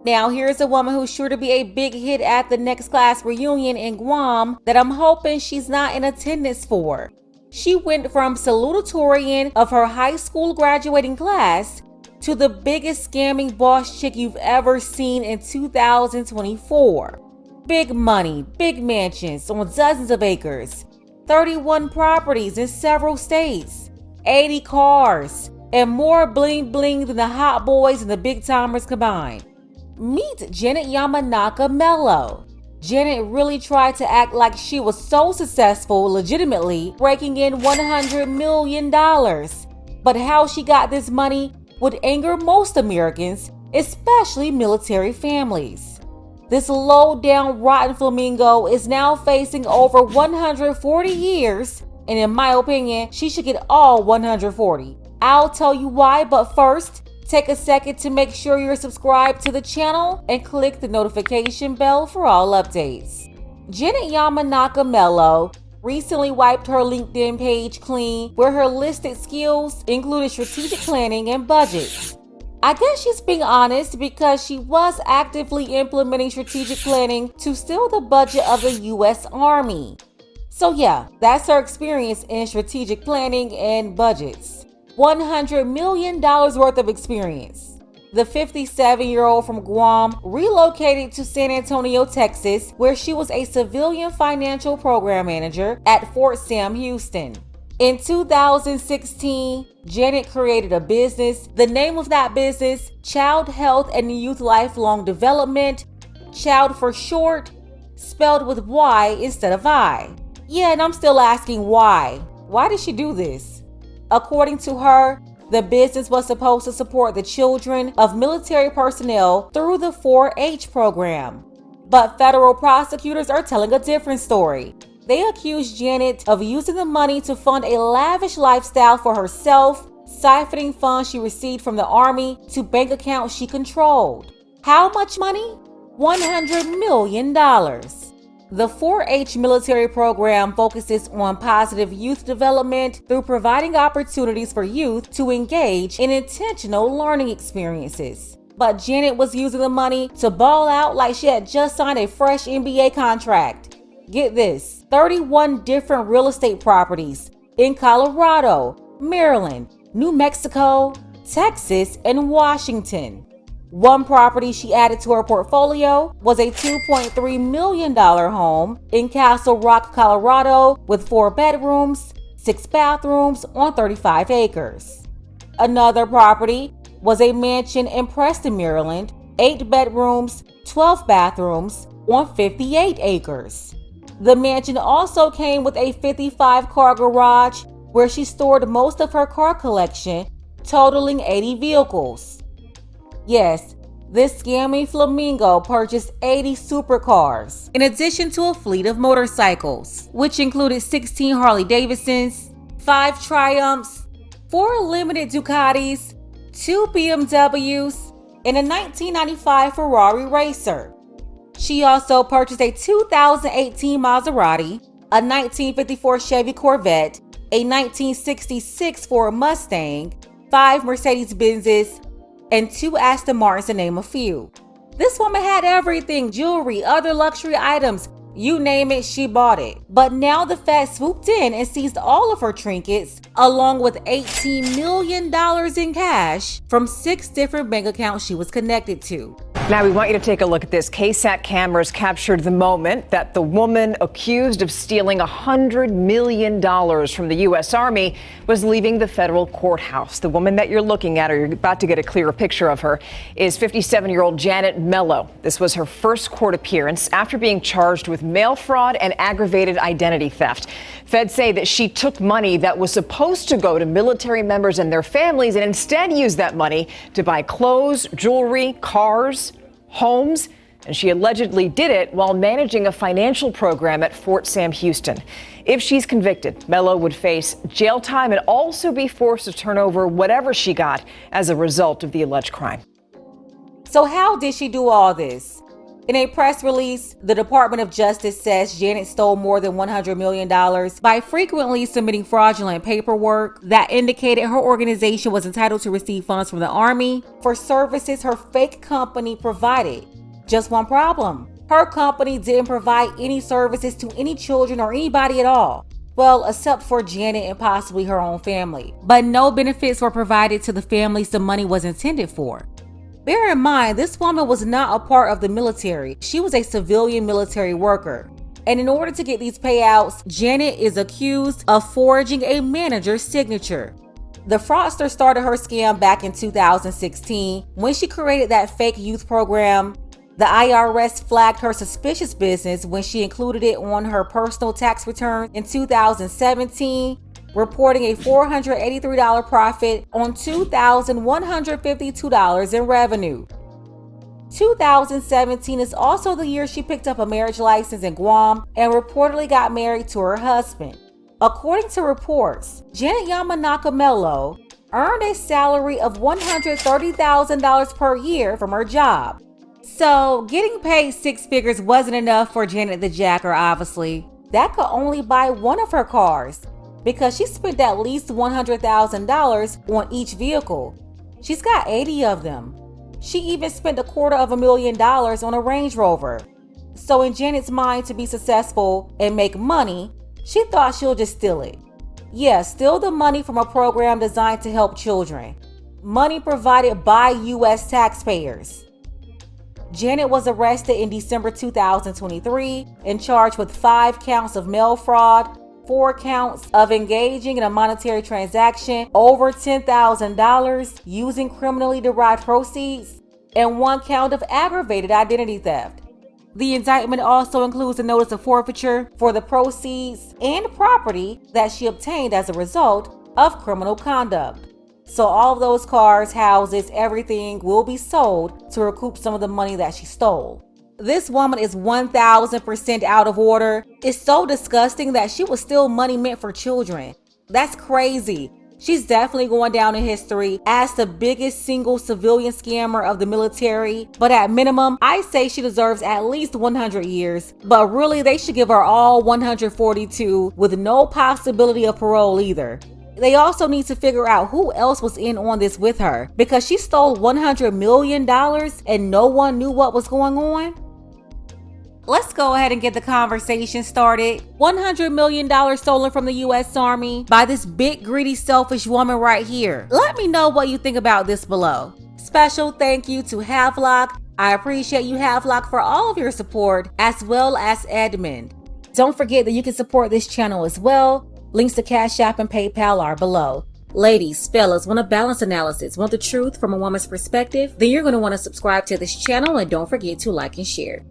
Now, here's a woman who's sure to be a big hit at the next class reunion in Guam that I'm hoping she's not in attendance for. She went from salutatorian of her high school graduating class to the biggest scamming boss chick you've ever seen in 2024. Big money, big mansions on dozens of acres, 31 properties in several states, 80 cars, and more bling bling than the hot boys and the big timers combined. Meet Janet Yamanaka Mello. Janet really tried to act like she was so successful legitimately, raking in $100 million. But how she got this money would anger most Americans, especially military families. This low-down rotten flamingo is now facing over 140 years, and in my opinion, she should get all 140. I'll tell you why, but first, take a second to make sure you're subscribed to the channel and click the notification bell for all updates. Janet Yamanaka Mello recently wiped her LinkedIn page clean, where her listed skills included strategic planning and budgets. I guess she's being honest because she was actively implementing strategic planning to steal the budget of the US Army. So yeah, that's her experience in strategic planning and budgets. $100 million worth of experience. The 57-year-old from Guam relocated to San Antonio, Texas, where she was a civilian financial program manager at Fort Sam Houston. In 2016, Janet created a business. The name of that business, Child Health and Youth Lifelong Development, child for short, spelled with Y instead of I. Yeah, and I'm still asking why. Why did she do this? According to her, the business was supposed to support the children of military personnel through the 4-H program. But federal prosecutors are telling a different story. They accused Janet of using the money to fund a lavish lifestyle for herself, siphoning funds she received from the Army to bank accounts she controlled. How much money? $100 million. The 4-H military program focuses on positive youth development through providing opportunities for youth to engage in intentional learning experiences. But Janet was using the money to ball out like she had just signed a fresh NBA contract. Get this, 31 different real estate properties in Colorado, Maryland, New Mexico, Texas, and Washington. One property she added to her portfolio was a $2.3 million home in Castle Rock, Colorado, with 4 bedrooms, 6 bathrooms on 35 acres. Another property was a mansion in Preston, Maryland, 8 bedrooms, 12 bathrooms on 58 acres. The mansion also came with a 55-car garage where she stored most of her car collection, totaling 80 vehicles. Yes, this scammy flamingo purchased 80 supercars, in addition to a fleet of motorcycles, which included 16 Harley-Davidsons, 5 Triumphs, 4 limited Ducatis, 2 BMWs, and a 1995 Ferrari Racer. She also purchased a 2018 Maserati, a 1954 Chevy Corvette, a 1966 Ford Mustang, 5 Mercedes-Benzes, and 2 Aston Martins, to name a few. This woman had everything: jewelry, other luxury items, you name it, she bought it. But now the Fed swooped in and seized all of her trinkets, along with $18 million in cash from 6 different bank accounts she was connected to. Now we want you to take a look at this. KSAT cameras captured the moment that the woman accused of stealing $100 million from the U.S. Army was leaving the federal courthouse. The woman that you're looking at, or you're about to get a clearer picture of her, is 57-year-old Janet Mello. This was her first court appearance after being charged with mail fraud and aggravated identity theft. Feds say that she took money that was supposed to go to military members and their families and instead used that money to buy clothes, jewelry, cars, homes, and she allegedly did it while managing a financial program at Fort Sam Houston. If she's convicted, Mello would face jail time and also be forced to turn over whatever she got as a result of the alleged crime. So how did she do all this? In a press release, the Department of Justice says Janet stole more than $100 million by frequently submitting fraudulent paperwork that indicated her organization was entitled to receive funds from the Army for services her fake company provided. Just one problem: her company didn't provide any services to any children or anybody at all. Well, except for Janet and possibly her own family. But no benefits were provided to the families the money was intended for. Bear in mind, this woman was not a part of the military. She was a civilian military worker. And in order to get these payouts, Janet is accused of forging a manager's signature. The fraudster started her scam back in 2016 when she created that fake youth program. The IRS flagged her suspicious business when she included it on her personal tax return in 2017, reporting a $483 profit on $2,152 in revenue. 2017 is also the year she picked up a marriage license in Guam and reportedly got married to her husband. According to reports, Janet Yamanaka Mello earned a salary of $130,000 per year from her job. So getting paid six figures wasn't enough for Janet the Jacker, obviously. That could only buy one of her cars, because she spent at least $100,000 on each vehicle. She's got 80 of them. She even spent $250,000 on a Range Rover. So in Janet's mind, to be successful and make money, she thought she'll just steal it. Yeah, steal the money from a program designed to help children. Money provided by U.S. taxpayers. Janet was arrested in December 2023 and charged with 5 counts of mail fraud, 4 counts of engaging in a monetary transaction over $10,000 using criminally derived proceeds, and 1 count of aggravated identity theft. The indictment also includes a notice of forfeiture for the proceeds and property that she obtained as a result of criminal conduct. So all of those cars, houses, everything will be sold to recoup some of the money that she stole. This woman is 1000% out of order. It's so disgusting that she would steal money meant for children. That's crazy. She's definitely going down in history as the biggest single civilian scammer of the military. But at minimum, I say she deserves at least 100 years. But really, they should give her all 142 with no possibility of parole either. They also need to figure out who else was in on this with her, because she stole $100 million and no one knew what was going on. Let's go ahead and get the conversation started. $100 million stolen from the U.S. Army by this big, greedy, selfish woman right here. Let me know what you think about this below. Special thank you to Havelock. I appreciate you, Havelock, for all of your support, as well as Edmund. Don't forget that you can support this channel as well. Links to Cash App and PayPal are below. Ladies, fellas, want a balanced analysis, want the truth from a woman's perspective? Then you're going to want to subscribe to this channel, and don't forget to like and share.